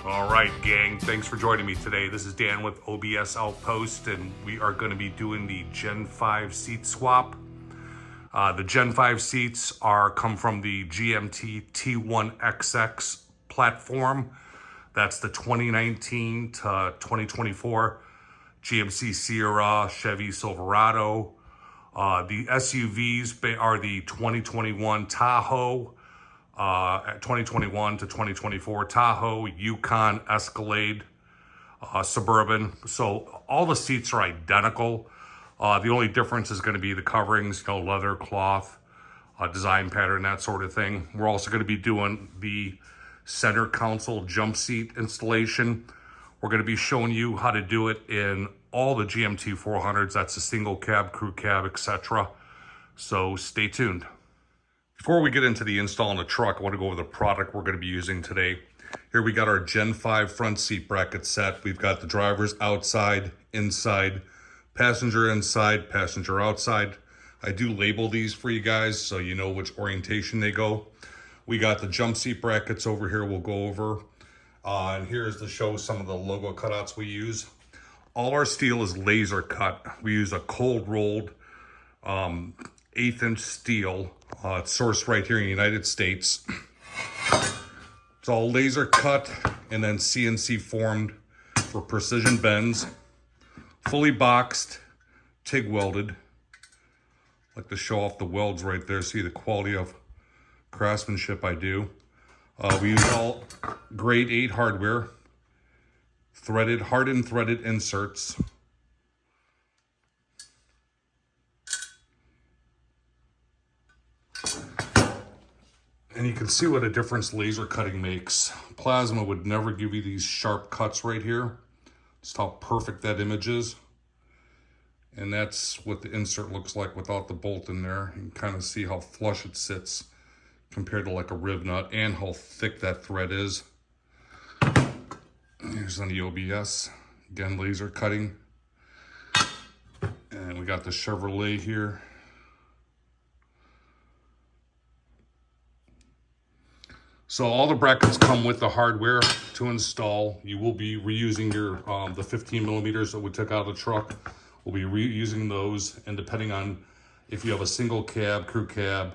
All right, gang, thanks for joining me today. This is Dan with OBS Outpost, and we are going to be doing the Gen 5 seat swap. The Gen 5 seats come from the GMT T1xx platform. That's the 2019 to 2024 GMC Sierra Chevy Silverado. The SUVs are the 2021 Tahoe, 2021 to 2024 Tahoe, Yukon Escalade, Suburban. So all the seats are identical. The only difference is going to be the coverings, leather, cloth, design pattern, that sort of thing. We're also going to be doing the center console jump seat installation. We're going to be showing you how to do it in all the GMT 400s. That's a single cab, crew cab, etc. So stay tuned. Before we get into the install on the truck, I want to go over the product we're going to be using today. Here we got our Gen 5 front seat bracket set. We've got the drivers outside, inside, passenger inside, passenger outside. I do label these for you guys so you know which orientation they go. We got the jump seat brackets over here we'll go over. And here's to show some of the logo cutouts we use. All our steel is laser cut. We use a cold rolled 1/8" steel. It's sourced right here in the United States. It's all laser cut and then CNC formed for precision bends. Fully boxed, TIG welded. I like to show off the welds right there. See the quality of craftsmanship I do. We use all grade 8 hardware, hardened threaded inserts. And you can see what a difference laser cutting makes. Plasma would never give you these sharp cuts right here. Just how perfect that image is. And that's what the insert looks like without the bolt in there. You can kind of see how flush it sits compared to like a rib nut and how thick that thread is. Here's on the OBS. Again, laser cutting. And we got the Chevrolet here. So all the brackets come with the hardware to install. You will be reusing your the 15 millimeters that we took out of the truck. We'll be reusing those, and depending on if you have a single cab, crew cab,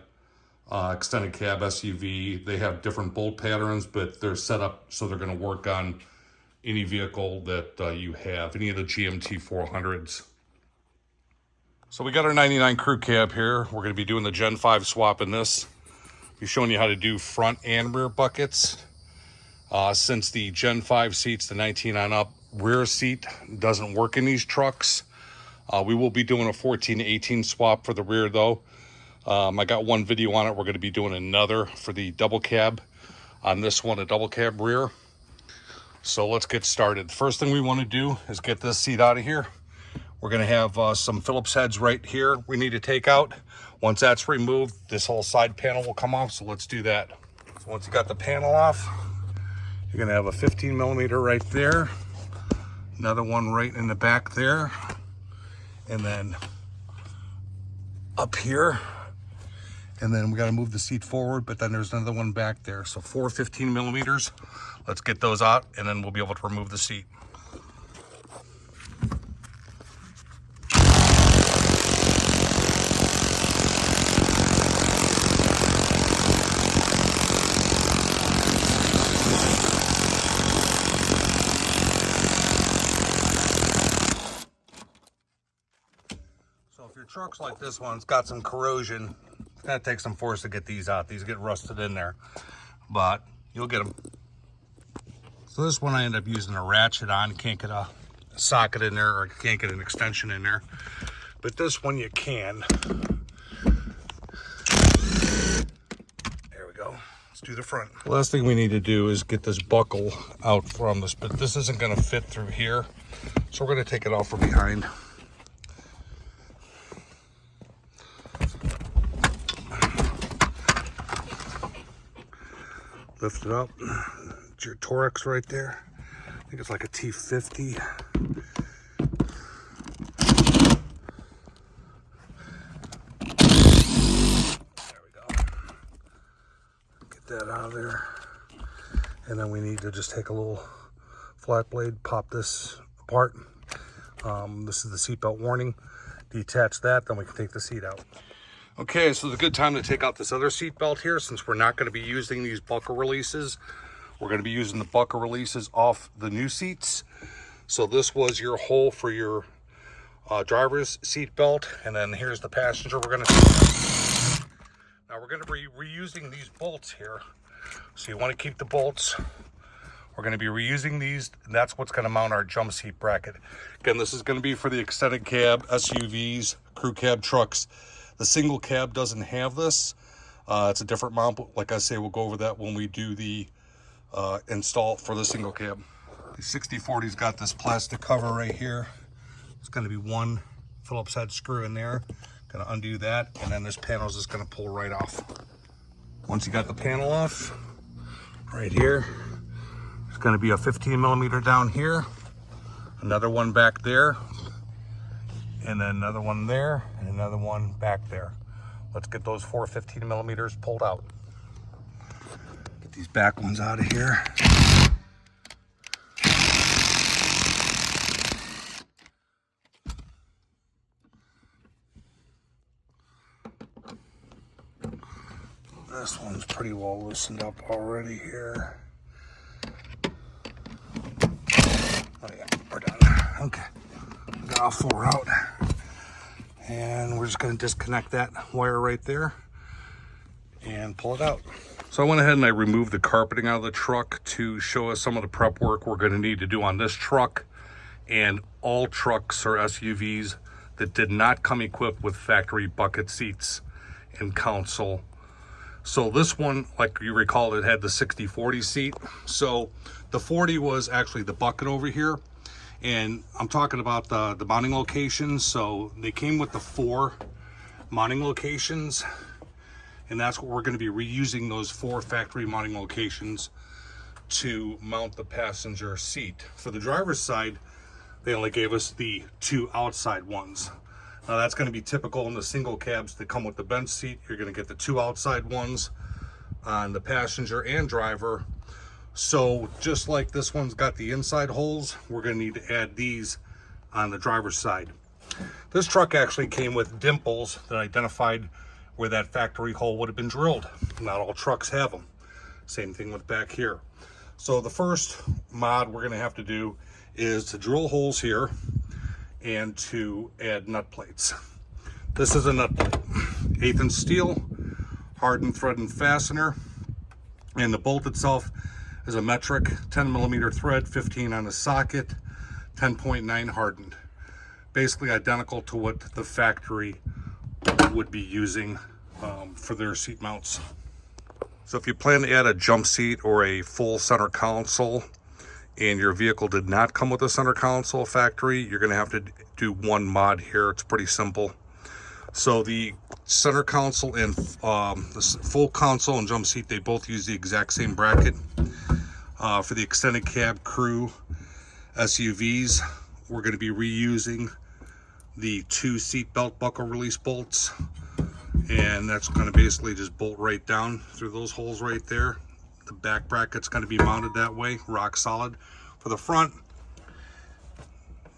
extended cab, SUV, they have different bolt patterns, but they're set up so they're going to work on any vehicle that you have, any of the GMT 400s. So we got our 99 crew cab here. We're going to be doing the Gen 5 swap in this. Be showing you how to do front and rear buckets. Since the Gen 5 seats, the 19 on up rear seat doesn't work in these trucks. We will be doing a 14 to 18 swap for the rear though. I got one video on it. We're going to be doing another for the double cab. On this one, a double cab rear. So let's get started. The first thing we want to do is get this seat out of here. We're going to have some Phillips heads right here we need to take out. Once that's removed, this whole side panel will come off, so let's do that. So once you got the panel off, you're going to have a 15 millimeter right there, another one right in the back there, and then up here, and then we got to move the seat forward, but then there's another one back there. So 4 15 millimeters. Let's get those out, and then we'll be able to remove the seat. Trucks like this one, it's got some corrosion. It's gonna take some force to get these out. These get rusted in there, but you'll get them. So this one I end up using a ratchet on. You can't get a socket in there, or you can't get an extension in there, but this one you can. There we go. Let's do the front. The last thing we need to do is get this buckle out from this, but this isn't going to fit through here, so we're going to take it off from behind. Lift it up. It's your Torx right there. I think it's like a T50. There we go. Get that out of there. And then we need to just take a little flat blade, pop this apart. This is the seatbelt warning. Detach that, then we can take the seat out. Okay, so it's a good time to take out this other seat belt here, since we're not going to be using these buckle releases. We're going to be using the buckle releases off the new seats. So this was your hole for your driver's seat belt, and then here's the passenger. Now we're going to be reusing these bolts here. So you want to keep the bolts. We're going to be reusing these, and that's what's going to mount our jump seat bracket. Again, this is going to be for the extended cab, SUVs, crew cab trucks. The single cab doesn't have this. It's a different mount, but like I say, we'll go over that when we do the install for the single cab. The 6040's got this plastic cover right here. It's going to be one Phillips head screw in there. Going to undo that, and then this panel is just going to pull right off. Once you got the panel off, right here, it's going to be a 15 millimeter down here, another one back there, and then another one there, and another one back there. Let's get those 4 15 millimeters pulled out. Get these back ones out of here. This one's pretty well loosened up already here. Oh yeah, we're done. Okay, we got all 4 out. And we're just going to disconnect that wire right there and pull it out. So I went ahead and I removed the carpeting out of the truck to show us some of the prep work we're going to need to do on this truck and all trucks or SUVs that did not come equipped with factory bucket seats and console. So this one, like you recall, it had the 60/40 seat. So the 40 was actually the bucket over here. And I'm talking about the mounting locations. So they came with the 4 mounting locations, and that's what we're going to be reusing, those 4 factory mounting locations to mount the passenger seat. For the driver's side, they only gave us the 2 outside ones. Now that's going to be typical in the single cabs that come with the bench seat. You're going to get the 2 outside ones on the passenger and driver. So just like this one's got the inside holes, we're going to need to add these on the driver's side. This truck actually came with dimples that identified where that factory hole would have been drilled. Not all trucks have them. Same thing with back here. So the first mod we're going to have to do is to drill holes here and to add nut plates. This is a nut plate, 1/8 inch steel, hardened thread and fastener, and the bolt itself is a metric 10 millimeter thread, 15 on the socket, 10.9 hardened. Basically identical to what the factory would be using for their seat mounts. So if you plan to add a jump seat or a full center console and your vehicle did not come with a center console factory, you're going to have to do one mod here. It's pretty simple. So the center console and the full console and jump seat, they both use the exact same bracket. For the extended cab crew SUVs, we're going to be reusing the 2 seat belt buckle release bolts, and that's going to basically just bolt right down through those holes right there. The back bracket's going to be mounted that way, rock solid. For the front,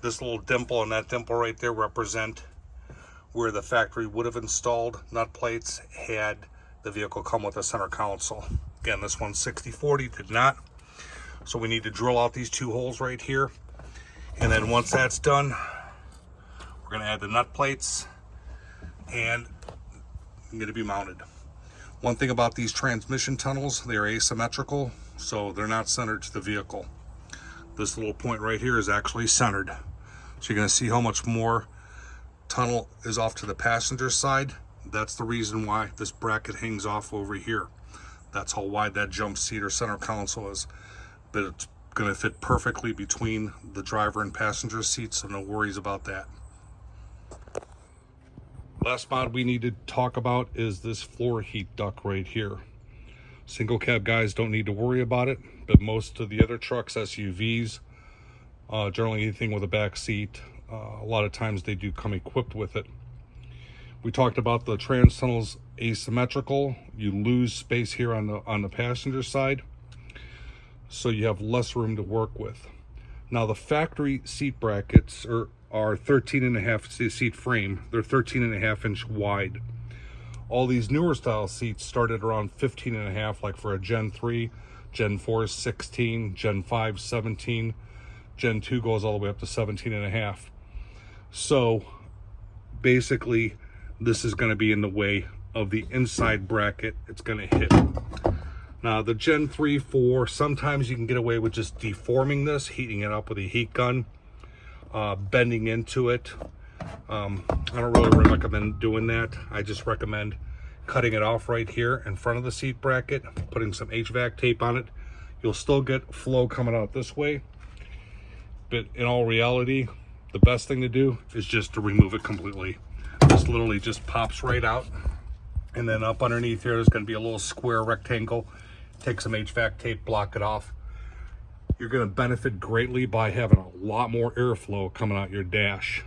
this little dimple and that dimple right there represent where the factory would have installed nut plates had the vehicle come with a center console. Again, this one's 60/40, did not. So we need to drill out these 2 holes right here. And then once that's done, we're going to add the nut plates and I'm going to be mounted. One thing about these transmission tunnels, they're asymmetrical, so they're not centered to the vehicle. This little point right here is actually centered. So you're going to see how much more tunnel is off to the passenger side. That's the reason why this bracket hangs off over here. That's how wide that jump seat or center console is. But it's going to fit perfectly between the driver and passenger seats, so no worries about that. Last mod we need to talk about is this floor heat duct right here. Single cab guys don't need to worry about it, but most of the other trucks, SUVs, generally anything with a back seat, a lot of times they do come equipped with it. We talked about the trans tunnels asymmetrical. You lose space here on the passenger side. so you have less room to work with. Now the factory seat brackets are 13.5 seat frame. They're 13.5-inch wide. All these newer style seats started around 15.5, like for a Gen 3, Gen 4 is 16, Gen 5 17, Gen 2 goes all the way up to 17.5. So basically this is going to be in the way of the inside bracket. It's going to hit. Now the Gen 3, 4, sometimes you can get away with just deforming this, heating it up with a heat gun, bending into it. I don't really recommend doing that. I just recommend cutting it off right here in front of the seat bracket, putting some HVAC tape on it. You'll still get flow coming out this way, but in all reality, the best thing to do is just to remove it completely. This literally just pops right out, and then up underneath here there's going to be a little square rectangle. Take some HVAC tape, block it off. You're going to benefit greatly by having a lot more airflow coming out your dash.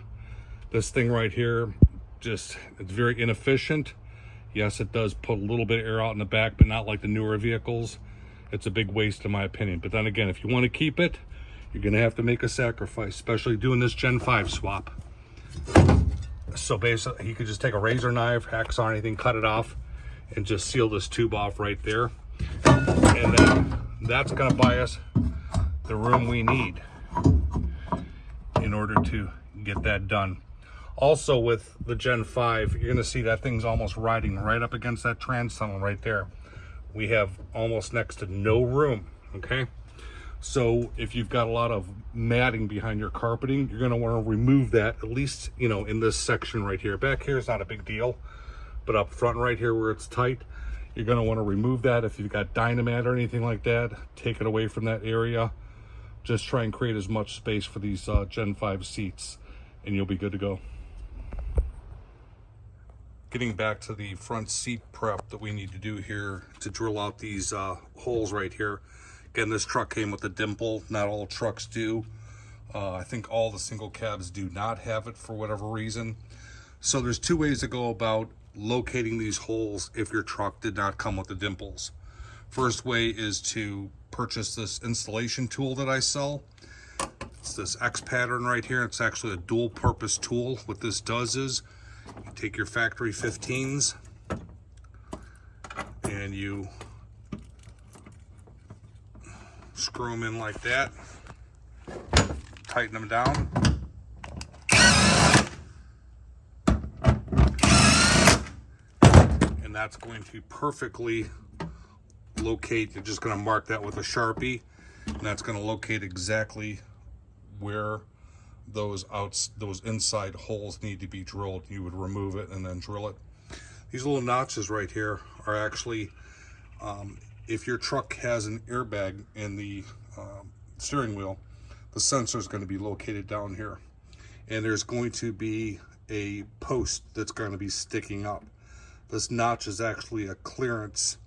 This thing right here, it's very inefficient. Yes, it does put a little bit of air out in the back, but not like the newer vehicles. It's a big waste in my opinion. But then again, if you want to keep it, you're going to have to make a sacrifice, especially doing this Gen 5 swap. So basically, you could just take a razor knife, hacksaw, anything, cut it off, and just seal this tube off right there. And then that's going to buy us the room we need in order to get that done. Also with the Gen 5, you're going to see that thing's almost riding right up against that trans tunnel right there. We have almost next to no room, okay? So if you've got a lot of matting behind your carpeting, you're going to want to remove that, at least, you know, in this section right here. Back here is not a big deal, but up front right here where it's tight, you're going to want to remove that. If you've got Dynamat or anything like that, take it away from that area. Just try and create as much space for these Gen 5 seats, and you'll be good to go. Getting back to the front seat prep that we need to do here to drill out these holes right here. Again, this truck came with a dimple. Not all trucks do. I think all the single cabs do not have it for whatever reason. So there's two ways to go about locating these holes if your truck did not come with the dimples. First way is to purchase this installation tool that I sell. It's this X pattern right here. It's actually a dual purpose tool. What this does is you take your factory 15s and you screw them in like that, tighten them down, and that's going to perfectly locate. You're just going to mark that with a Sharpie, and that's going to locate exactly where those inside holes need to be drilled. You would remove it and then drill it. These little notches right here are actually, if your truck has an airbag in the steering wheel, the sensor is going to be located down here, and there's going to be a post that's going to be sticking up. This notch is actually a clearance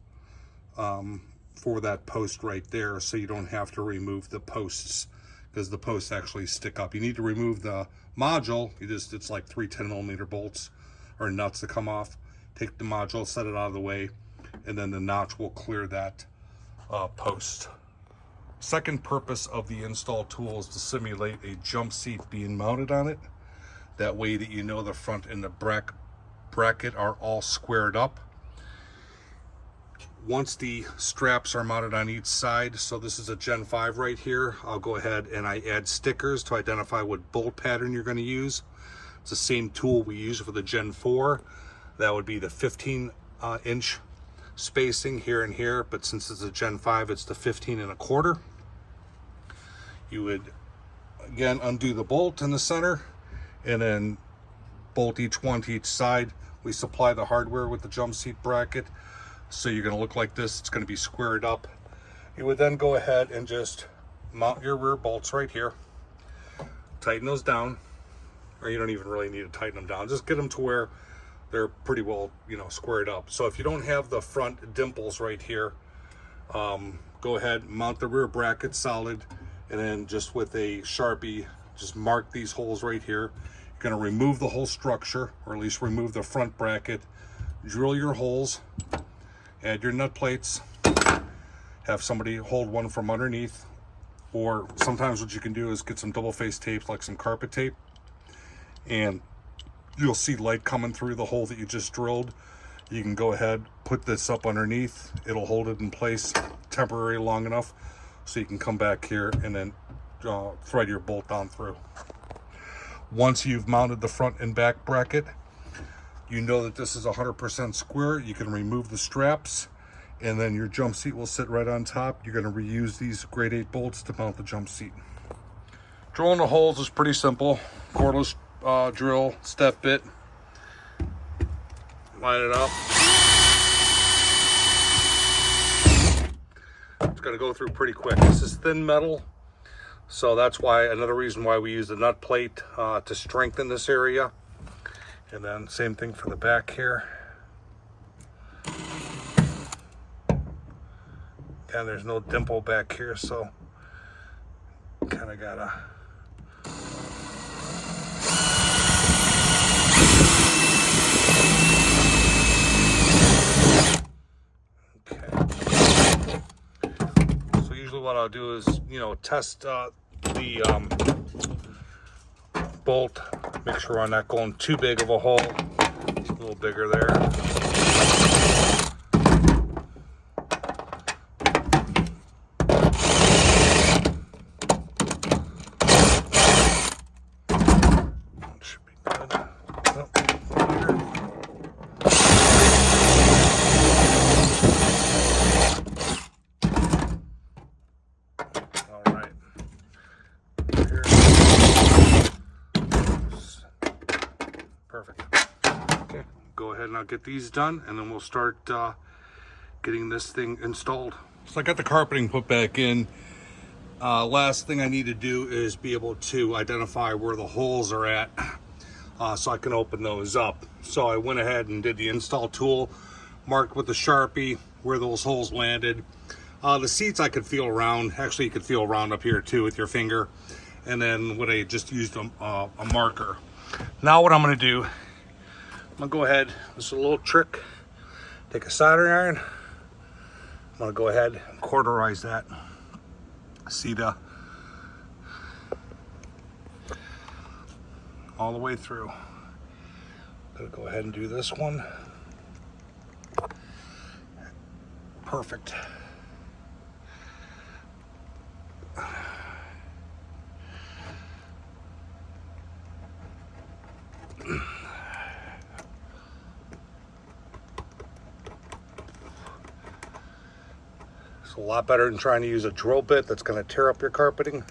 for that post right there, so you don't have to remove the posts, because the posts actually stick up. You need to remove the module. It's like 3 10mm bolts or nuts that come off. Take the module, set it out of the way, and then the notch will clear that post. Second purpose of the install tool is to simulate a jump seat being mounted on it. That way that you know the front and the bracket are all squared up. Once the straps are mounted on each side, so this is a Gen 5 right here, I'll go ahead and I add stickers to identify what bolt pattern you're going to use. It's the same tool we use for the Gen 4. That would be the 15-inch spacing here and here, but since it's a Gen 5, it's the 15.25. You would, again, undo the bolt in the center and then bolt each one to each side. We supply the hardware with the jump seat bracket. So you're going to look like this. It's going to be squared up. You would then go ahead and just mount your rear bolts right here. Tighten those down, or you don't even really need to tighten them down. Just get them to where they're pretty well, squared up. So if you don't have the front dimples right here, go ahead, mount the rear bracket solid, and then just with a Sharpie, just mark these holes right here. You're going to remove the whole structure, or at least remove the front bracket. Drill your holes. Add your nut plates. have somebody hold one from underneath, or sometimes what you can do is get some double face tape, like some carpet tape, and you'll see light coming through the hole that you just drilled. You can go ahead, put this up underneath. It'll hold it in place temporarily long enough so you can come back here and then thread your bolt down through. Once you've mounted the front and back bracket, you know that this is 100% square. You can remove the straps, and then your jump seat will sit right on top. You're going to reuse these grade 8 bolts to mount the jump seat. Drilling the holes is pretty simple. Cordless drill, step bit, line it up. It's going to go through pretty quick. This is thin metal, so that's why, another reason why we use the nut plate to strengthen this area. And then same thing for the back here. And there's no dimple back here, so kind of gotta what I'll do is, test the bolt, make sure I'm not going too big of a hole. It's a little bigger there. Should be good. Perfect. Okay, go ahead and I'll get these done, and then we'll start getting this thing installed. So I got the carpeting put back in. Last thing I need to do is be able to identify where the holes are at, so I can open those up. So I went ahead and did the install tool, marked with the Sharpie where those holes landed. The seats I could feel around. Actually, you could feel around up here too with your finger. And then when I just used a marker. Now what I'm going to do, I'm going to go ahead, this is a little trick, take a soldering iron, I'm going to go ahead and cauterize that. See all the way through. I'm going to go ahead and do this one. Perfect. It's a lot better than trying to use a drill bit that's going to tear up your carpeting.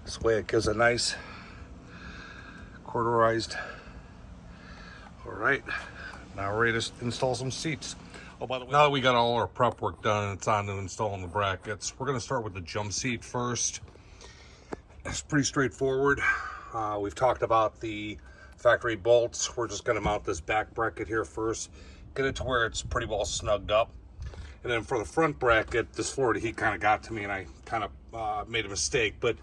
This way it gives a nice cauterized. All right, now we're ready to install some seats. Oh, by the way, now that we got all our prep work done and it's on to installing the brackets, we're going to start with the jump seat first. It's pretty straightforward. We've talked about the factory bolts. We're just going to mount this back bracket here first, get it to where it's pretty well snugged up. And then for the front bracket, this Florida heat kind of got to me and I kind of made a mistake, but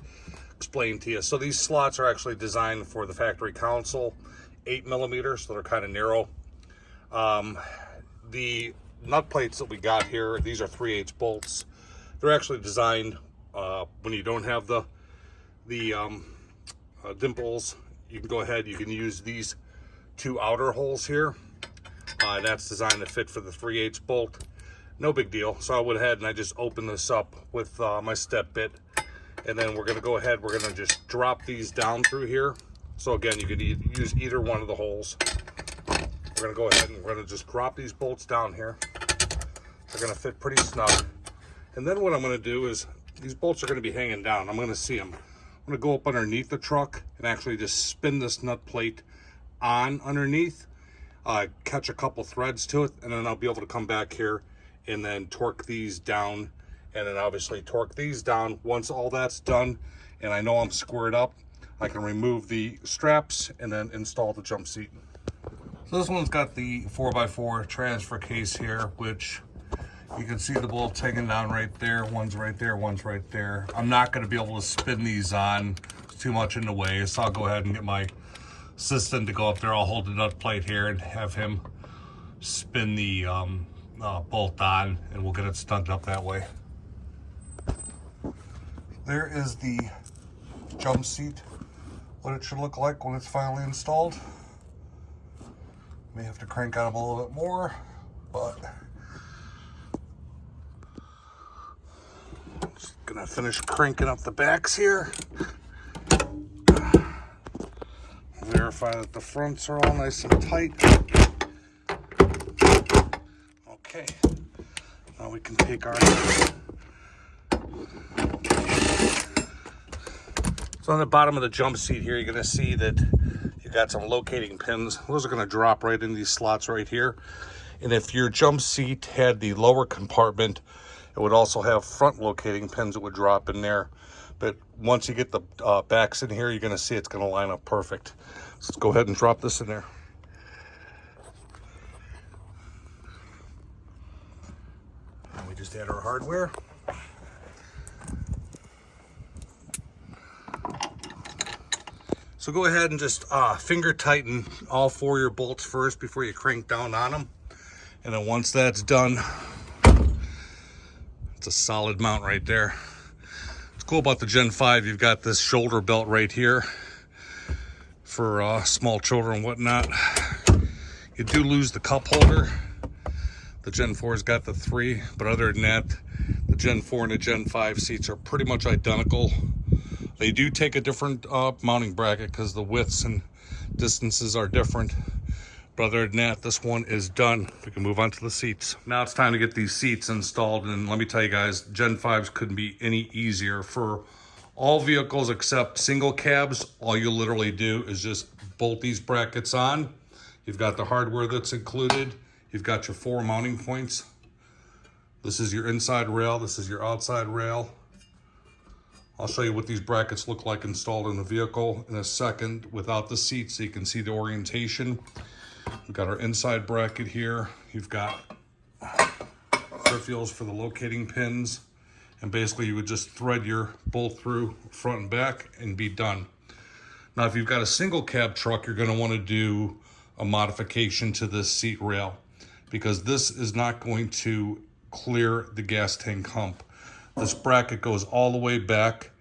explain to you. So these slots are actually designed for the factory console, 8mm, so they're kind of narrow. The nut plates that we got here, these are 3/8 bolts. They're actually designed when you don't have the dimples. You can go ahead, you can use these 2 outer holes here. And that's designed to fit for the 3/8 bolt. No big deal. So I went ahead and I just opened this up with my step bit. And then we're gonna go ahead, we're gonna just drop these down through here. So again, you could use either one of the holes. We're gonna go ahead and we're gonna just drop these bolts down here. They're gonna fit pretty snug. And then what I'm gonna do is, these bolts are gonna be hanging down. I'm gonna see them. I'm gonna go up underneath the truck and actually just spin this nut plate on underneath, catch a couple threads to it, and then I'll be able to come back here and then torque these down, and then obviously torque these down. Once all that's done and I know I'm squared up, I can remove the straps and then install the jump seat. So this one's got the 4x4 transfer case here, which you can see the bolts hanging down right there. One's right there, one's right there. I'm not going to be able to spin these on. It's too much in the way, so I'll go ahead and get my assistant to go up there. I'll hold the nut plate here and have him spin the bolt on, and we'll get it studded up that way. There is the jump seat, what it should look like when it's finally installed. May have to crank on them a little bit more, but just gonna finish cranking up the backs here. Verify that the fronts are all nice and tight. Okay, now we can take our... So on the bottom of the jump seat here, you're gonna see that you got some locating pins. Those are gonna drop right in these slots right here. And if your jump seat had the lower compartment, it would also have front locating pins that would drop in there. But once you get the backs in here, you're gonna see it's gonna line up perfect. So let's go ahead and drop this in there. And we just add our hardware. So go ahead and just finger tighten all 4 of your bolts first before you crank down on them. And then once that's done, it's a solid mount right there. What's cool about the Gen 5, you've got this shoulder belt right here for small children and whatnot. You do lose the cup holder. The Gen 4's got the 3, but other than that, the Gen 4 and the Gen 5 seats are pretty much identical. They do take a different mounting bracket because the widths and distances are different. But other than that, this one is done. We can move on to the seats. Now it's time to get these seats installed. And let me tell you guys, Gen 5s couldn't be any easier. For all vehicles except single cabs, all you literally do is just bolt these brackets on. You've got the hardware that's included. You've got your 4 mounting points. This is your inside rail. This is your outside rail. I'll show you what these brackets look like installed in the vehicle in a second without the seat so you can see the orientation. We've got our inside bracket here. You've got thread feels for the locating pins. And basically you would just thread your bolt through front and back and be done. Now if you've got a single cab truck, you're gonna wanna do a modification to this seat rail because this is not going to clear the gas tank hump. This bracket goes all the way back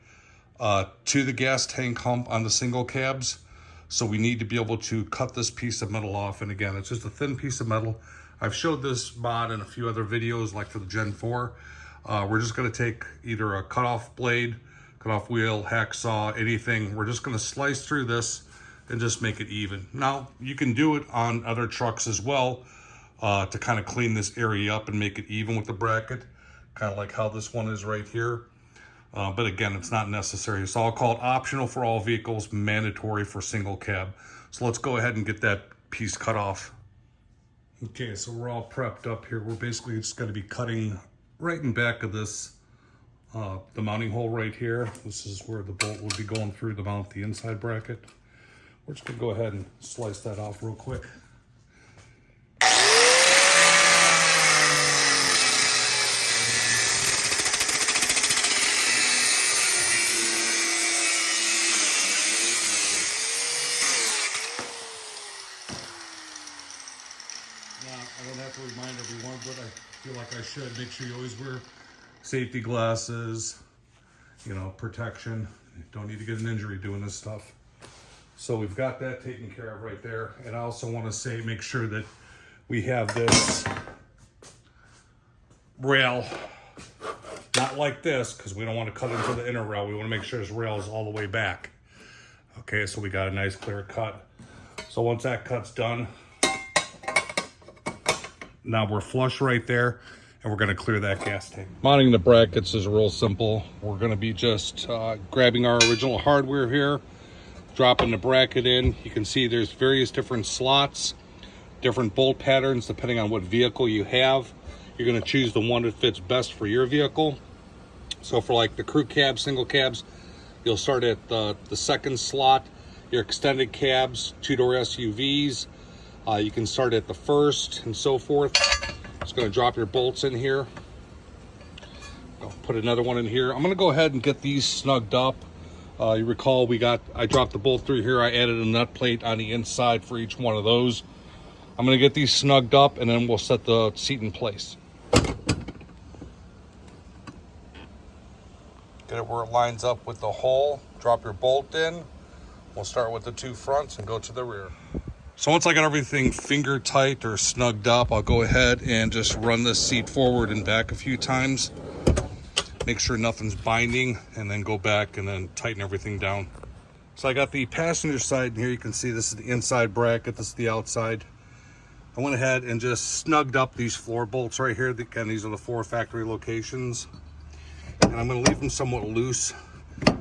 to the gas tank hump on the single cabs. So we need to be able to cut this piece of metal off. And again, it's just a thin piece of metal. I've showed this mod in a few other videos, like for the Gen 4. We're just gonna take either a cutoff blade, cutoff wheel, hacksaw, anything. We're just gonna slice through this and just make it even. Now, you can do it on other trucks as well to kind of clean this area up and make it even with the bracket. Kind of like how this one is right here. But again, it's not necessary. It's all called optional for all vehicles, mandatory for single cab. So let's go ahead and get that piece cut off. Okay, so we're all prepped up here. We're basically just going to be cutting right in back of this, the mounting hole right here. This is where the bolt would be going through to mount the inside bracket. We're just going to go ahead and slice that off real quick. I don't have to remind everyone, but I feel like I should. Make sure you always wear safety glasses, you know, protection. You don't need to get an injury doing this stuff. So we've got that taken care of right there. And I also want to say, make sure that we have this rail, not like this, because we don't want to cut into the inner rail. We want to make sure this rail is all the way back. Okay, so we got a nice clear cut. So once that cut's done, now we're flush right there, and we're going to clear that gas tank. Mounting the brackets is real simple. We're going to be just grabbing our original hardware here, dropping the bracket in. You can see there's various different slots, different bolt patterns depending on what vehicle you have. You're going to choose the one that fits best for your vehicle. So for like the crew cab, single cabs, you'll start at the second slot. Your extended cabs, two-door SUVs, you can start at the first and so forth. Just going to drop your bolts in here. I'll put another one in here. I'm going to go ahead and get these snugged up. You recall I dropped the bolt through here. I added a nut plate on the inside for each one of those. I'm gonna get these snugged up and then we'll set the seat in place. Get it where it lines up with the hole, drop your bolt in. We'll start with the two fronts and go to the rear. So once I got everything finger tight or snugged up, I'll go ahead and just run this seat forward and back a few times. Make sure nothing's binding, and then go back and then tighten everything down. So I got the passenger side in here. You can see this is the inside bracket, this is the outside. I went ahead and just snugged up these floor bolts right here. Again, these are the 4 factory locations. And I'm going to leave them somewhat loose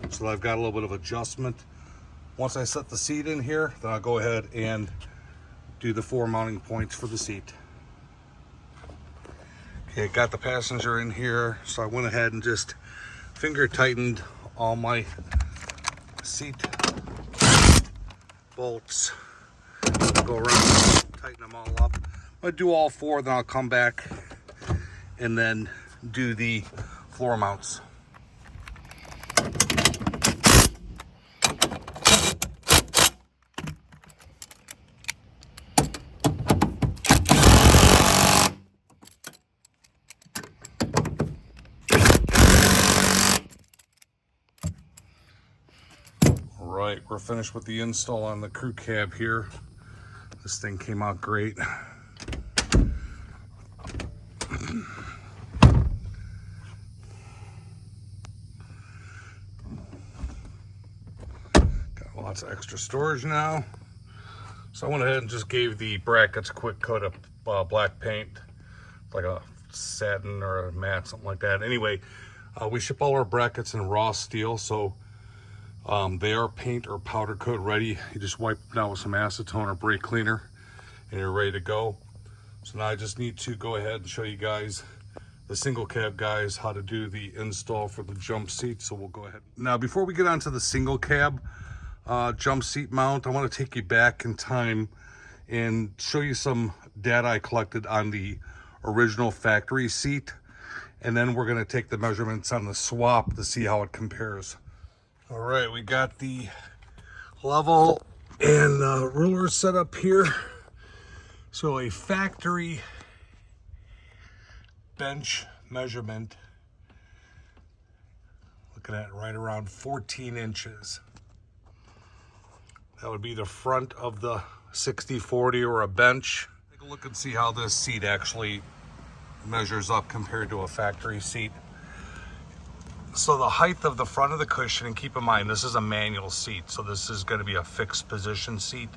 so that I've got a little bit of adjustment. Once I set the seat in here, then I'll go ahead and do the 4 mounting points for the seat. Okay, got the passenger in here, so I went ahead and just finger tightened all my seat bolts. Go around, tighten them all up. I'm going to do all 4, then I'll come back and then do the floor mounts. All right, we're finished with the install on the crew cab here. This thing came out great. Lots of extra storage now. So I went ahead and just gave the brackets a quick coat of black paint, like a satin or a matte, something like that. Anyway, we ship all our brackets in raw steel, so they are paint or powder coat ready. You just wipe them down with some acetone or brake cleaner and you're ready to go. So now I just need to go ahead and show you guys, the single cab guys, how to do the install for the jump seat. So we'll go ahead. Now before we get onto the single cab jump seat mount, I want to take you back in time and show you some data I collected on the original factory seat, and then we're going to take the measurements on the swap to see how it compares. All right, we got the level and ruler set up here. So a factory bench measurement, looking at right around 14 inches. That would be the front of the 60/40 or a bench. Take a look and see how this seat actually measures up compared to a factory seat. So the height of the front of the cushion, and keep in mind this is a manual seat, so this is going to be a fixed position seat.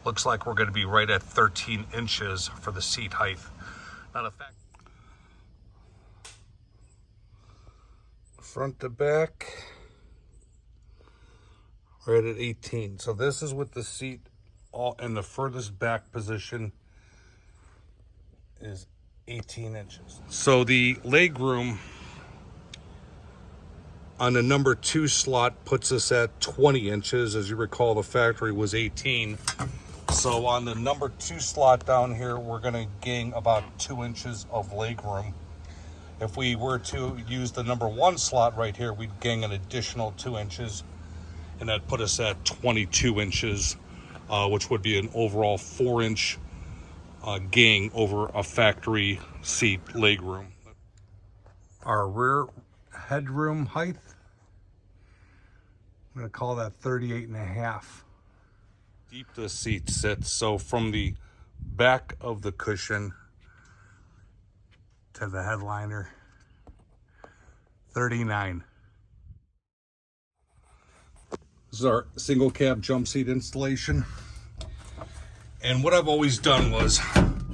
Looks like we're going to be right at 13 inches for the seat height. Not a fact. Front to back, right at 18. So this is with the seat all in the furthest back position is 18 inches. So the leg room on the number 2 slot puts us at 20 inches. As you recall, the factory was 18. So on the number 2 slot down here, we're gonna gain about 2 inches of leg room. If we were to use the number 1 slot right here, we'd gain an additional 2 inches. And that put us at 22 inches, which would be an overall 4-inch gain over a factory seat leg room. Our rear headroom height, I'm gonna call that 38.5. Deep the seat sits, so from the back of the cushion to the headliner, 39. This is our single cab jump seat installation. And what I've always done was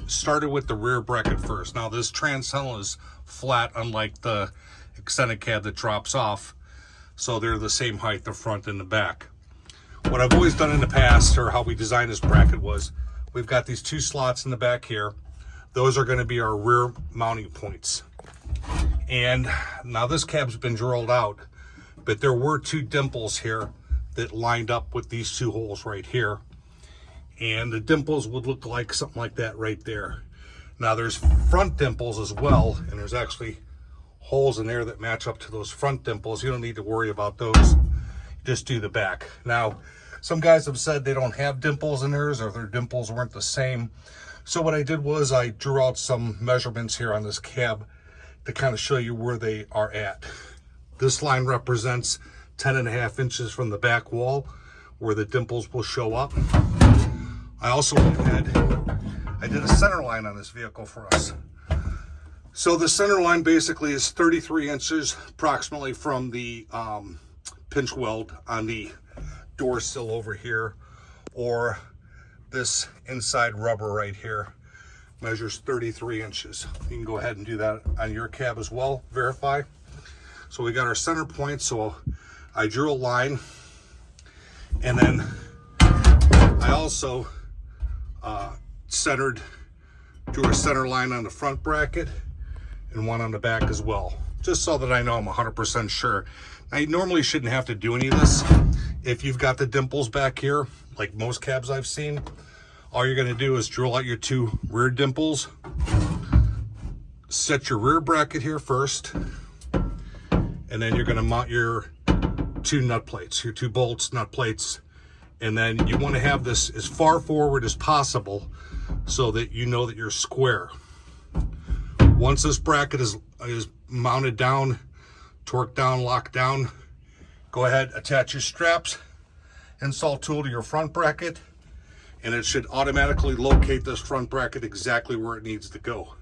started with the rear bracket first. Now this transitional is flat, unlike the extended cab that drops off. So they're the same height, the front and the back. What I've always done in the past, or how we designed this bracket, was we've got these 2 slots in the back here. Those are going to be our rear mounting points. And now this cab's been drilled out, but there were 2 dimples here that lined up with these 2 holes right here. And the dimples would look like something like that right there. Now there's front dimples as well, and there's actually holes in there that match up to those front dimples. You don't need to worry about those. Just do the back. Now, Some guys have said they don't have dimples in theirs, or their dimples weren't the same. So what I did was I drew out some measurements here on this cab to kind of show you where they are at. This line represents 10.5 inches from the back wall where the dimples will show up. I also went ahead, I did a center line on this vehicle for us. So the center line basically is 33 inches approximately from the pinch weld on the door sill over here, or this inside rubber right here measures 33 inches. You can go ahead and do that on your cab as well, verify. So we got our center point, so I drew a line, and then I also drew a center line on the front bracket and one on the back as well, just so that I know I'm 100% sure. Now, you normally shouldn't have to do any of this. If you've got the dimples back here, like most cabs I've seen, all you're gonna do is drill out your 2 rear dimples, set your rear bracket here first, and then you're gonna mount your 2 nut plates, your 2 bolts, nut plates, and then you wanna have this as far forward as possible so that you know that you're square. Once this bracket is mounted down, torqued down, locked down, go ahead, attach your straps, install tool to your front bracket, and it should automatically locate this front bracket exactly where it needs to go.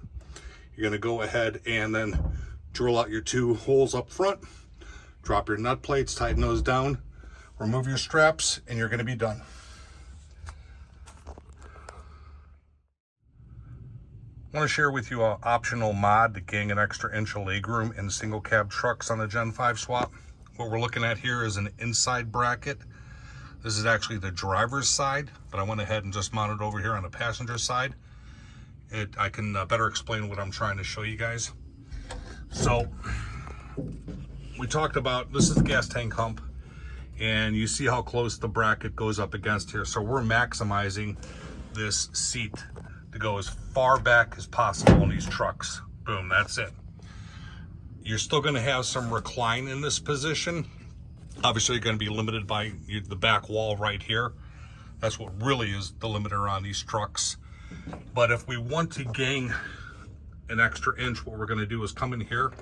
You're gonna go ahead and then drill out your 2 holes up front, drop your nut plates, tighten those down, remove your straps, and you're gonna be done. I want to share with you an optional mod to gain an extra inch of legroom in single cab trucks on the Gen 5 swap. What we're looking at here is an inside bracket. This is actually the driver's side, but I went ahead and just mounted over here on the passenger side. I can better explain what I'm trying to show you guys. So we talked about, this is the gas tank hump, and you see how close the bracket goes up against here. So we're maximizing this seat to go as far back as possible in these trucks. Boom, that's it. You're still gonna have some recline in this position. Obviously, you're gonna be limited by the back wall right here. That's what really is the limiter on these trucks. But if we want to gain an extra inch, what we're gonna do is come in here,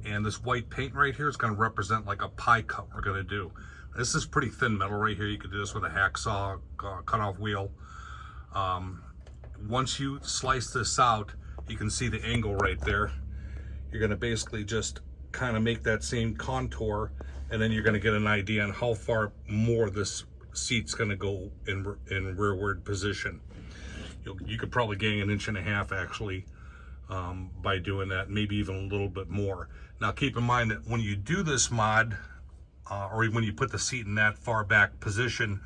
and this white paint right here is gonna represent like a pie cut we're gonna do. This is pretty thin metal right here. You could do this with a hacksaw, cut-off wheel. Once you slice this out, you can see the angle right there. You're gonna basically just kind of make that same contour, and then you're gonna get an idea on how far more this seat's gonna go in rearward position. You could probably gain 1.5 inches actually by doing that, maybe even a little bit more. Now keep in mind that when you do this mod, or when you put the seat in that far back position,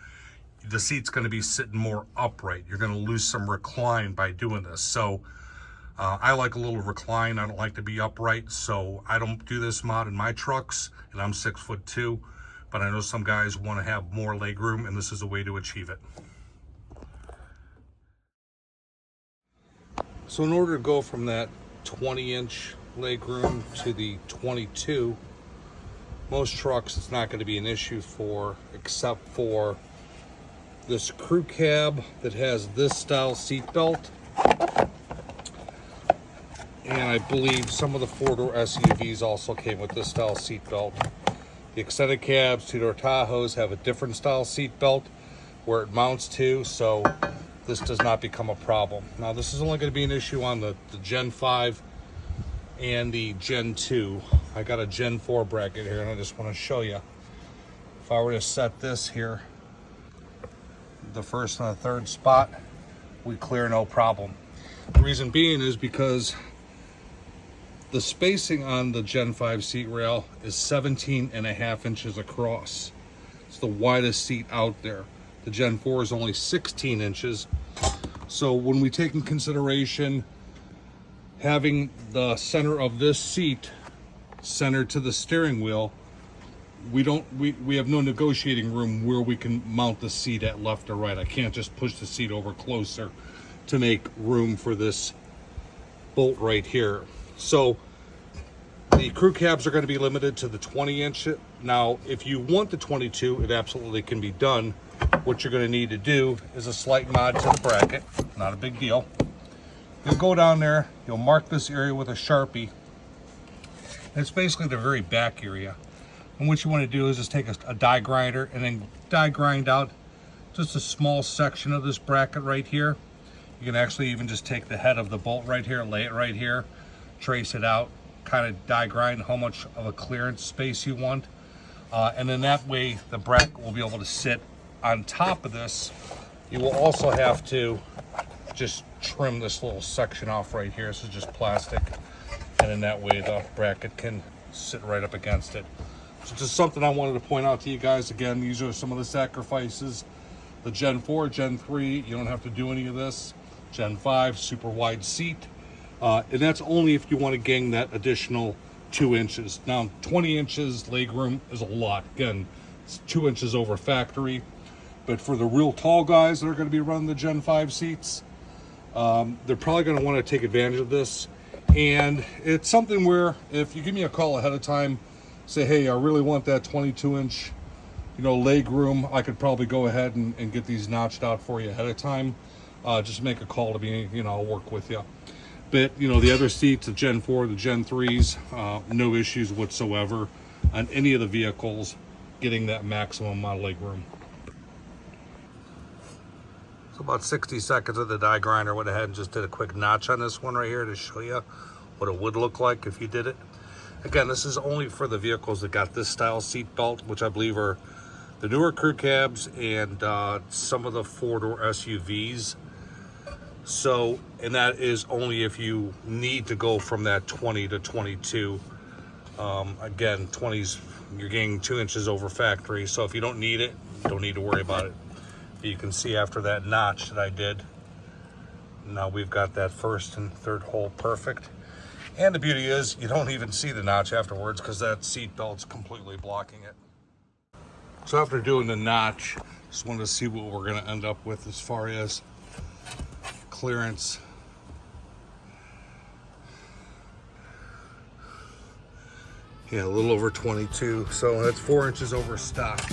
the seat's going to be sitting more upright. You're going to lose some recline by doing this. So I like a little recline. I don't like to be upright, so I don't do this mod in my trucks, and I'm 6'2", but I know some guys want to have more leg room, and this is a way to achieve it. So in order to go from that 20-inch leg room to the 22, most trucks it's not going to be an issue for, except for this crew cab that has this style seat belt, and I believe some of the 4-door SUVs also came with this style seat belt. The extended cabs, 2-door Tahoes have a different style seat belt where it mounts to, so this does not become a problem. Now this is only going to be an issue on the Gen 5 and the Gen 2. I got a Gen 4 bracket here, and I just want to show you. If I were to set this here, the first and the third spot, we clear no problem. The reason being is because the spacing on the Gen 5 seat rail is 17.5 inches across. It's the widest seat out there. The Gen 4 is only 16 inches. So when we take in consideration having the center of this seat centered to the steering wheel, we have no negotiating room where we can mount the seat at left or right. I can't just push the seat over closer to make room for this bolt right here. So The crew cabs are going to be limited to the 20-inch. Now, if you want the 22, it absolutely can be done. What you're going to need to do is a slight mod to the bracket. Not a big deal. You'll go down there, you'll mark this area with a Sharpie. And it's basically the very back area. And what you want to do is just take a die grinder and then die grind out just a small section of this bracket right here. You can actually even just take the head of the bolt right here, lay it right here, trace it out, kind of die grind how much of a clearance space you want. And then that way the bracket will be able to sit on top of this. You will also have to just trim this little section off right here. This is just plastic. And then that way the bracket can sit right up against it. So just something I wanted to point out to you guys. Again, these are some of the sacrifices. The Gen 4, Gen 3, you don't have to do any of this. Gen 5, super wide seat. And that's only if you want to gain that additional 2 inches. Now, 20 inches legroom is a lot. Again, it's 2 inches over factory. But for the real tall guys that are going to be running the Gen 5 seats, they're probably going to want to take advantage of this. And it's something where if you give me a call ahead of time, say, hey, I really want that 22-inch, leg room, I could probably go ahead and get these notched out for you ahead of time. Just make a call to me, I'll work with you. But, the other seats, the Gen 4, the Gen 3s, no issues whatsoever on any of the vehicles getting that maximum amount of leg room. So about 60 seconds of the die grinder went ahead and just did a quick notch on this one right here to show you what it would look like if you did it. Again, this is only for the vehicles that got this style seat belt, which I believe are the newer crew cabs and some of the four-door SUVs. So, and that is only if you need to go from that 20 to 22. Again, 20s, you're getting 2 inches over factory. So if you don't need it, you don't need to worry about it. But you can see after that notch that I did, now we've got that first and third hole perfect. And the beauty is you don't even see the notch afterwards because that seat belt's completely blocking it. So after doing the notch, just wanted to see what we're going to end up with as far as clearance. Yeah, a little over 22, so that's 4 inches over stock.